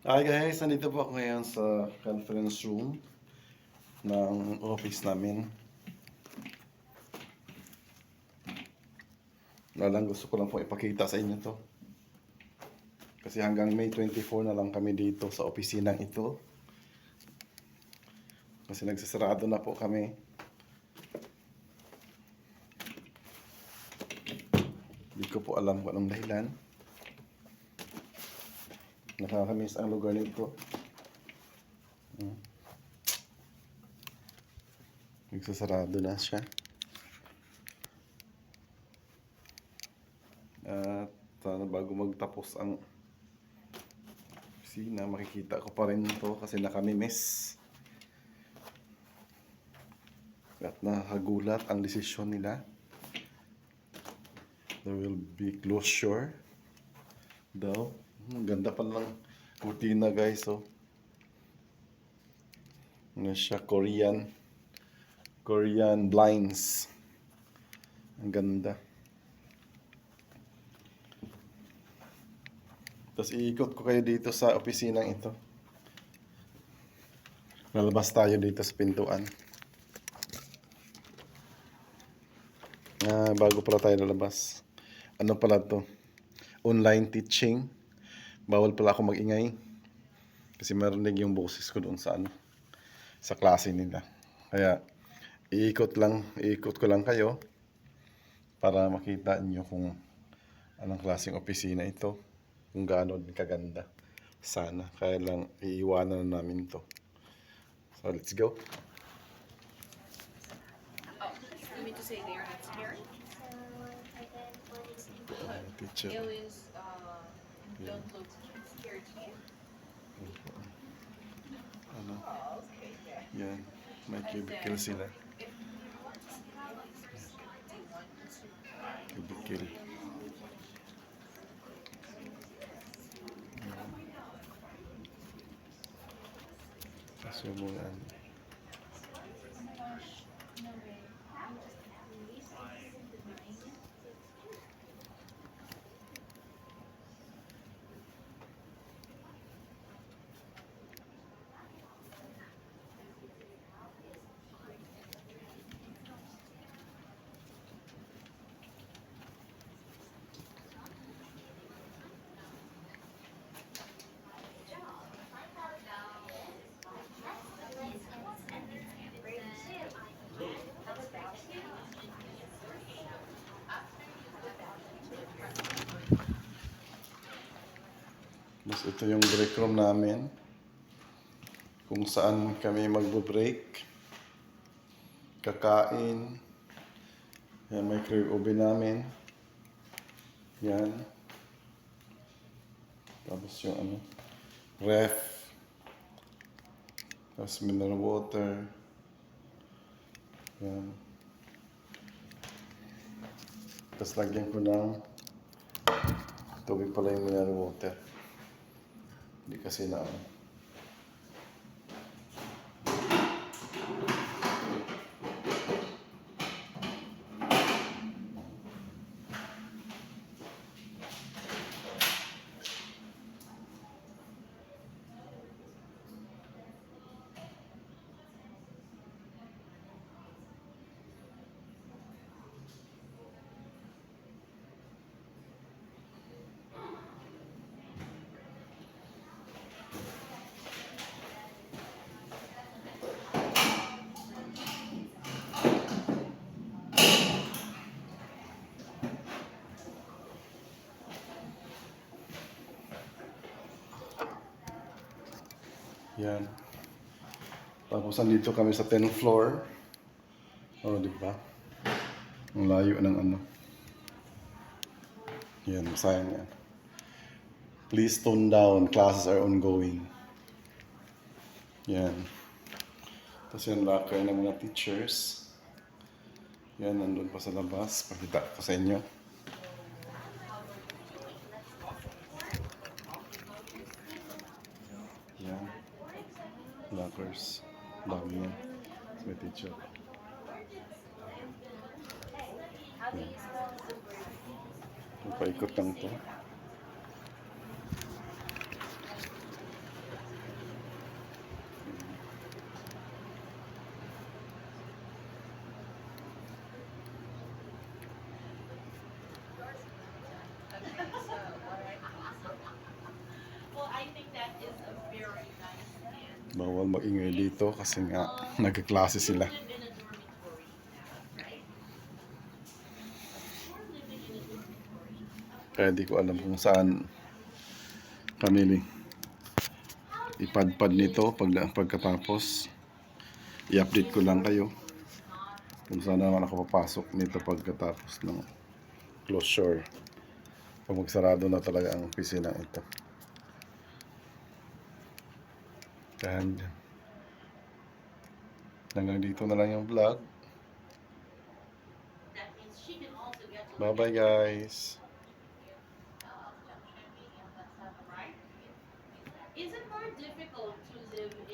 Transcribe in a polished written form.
Hi guys, nandito po ako ngayon sa conference room ng office namin. Gusto ko lang po ipakita sa inyo to. Kasi hanggang May 24 na lang kami dito sa opisinang ito. Kasi nagsasarado na po kami. Hindi ko po alam kung anong dahilan. Nakakamiss ang lugar nito. Nagsasarado na siya. At sana bago magtapos ang opisina, makikita ko pa rin ito kasi nakamimiss. At nakagulat ang desisyon nila. There will be closure daw. Ganda pa lang kurtina guys. So, ano siya, Korean blinds. Ang ganda. Tapos iikot ko kayo dito sa opisinang ito. Lalabas tayo dito sa pintuan. Bago pala tayo lalabas. Ano pala to? Online teaching. Bawal pala ako magingay. Kasi marinig yung boses ko doon sa sa klase nila. Kaya iikot ko lang kayo para makita niyo kung anong klaseng opisina ito. Kung gaano din kaganda. Sana. Kaya lang iiwanan na namin to. So let's go. Oh, you mean to say they are not scared? Teacher. Aliens don't look scared to you? Ano? Oh, okay. Yeah. Yan. May cubicle sila. If you want to see aliens, they want to. Cubicle. So muna. Mas ito yung break room namin. Kung saan kami magbo-break. Kakain. Yan, may clear oven namin. Yan. Tapos yung ref. Tapos mineral water. Yan. Tapos lagyan ko ng tubig pala yung mineral water. Hindi kasi na yan. Tapos andito kami sa 10th floor. Oh, di ba? Ang layo ng Yan, sayang yan. Please tone down, classes are ongoing. Yan. Tapos yung locker ng mga teachers. Yan, nandun pa sa labas. Pakita ko sa inyo. Yan. Lockers. Dami yan. May teacher. Yan. Paikot lang to. Bawal maingay dito kasi nga nagkaklase sila. Kaya di ko alam kung saan kami ipadpad nito pagkatapos. I-update ko lang kayo kung saan naman ako papasok nito pagkatapos ng closure. Pag magsarado na talaga ang opisina ito. And hanggang dito na lang yung vlog. Bye bye guys. Is it more difficult to live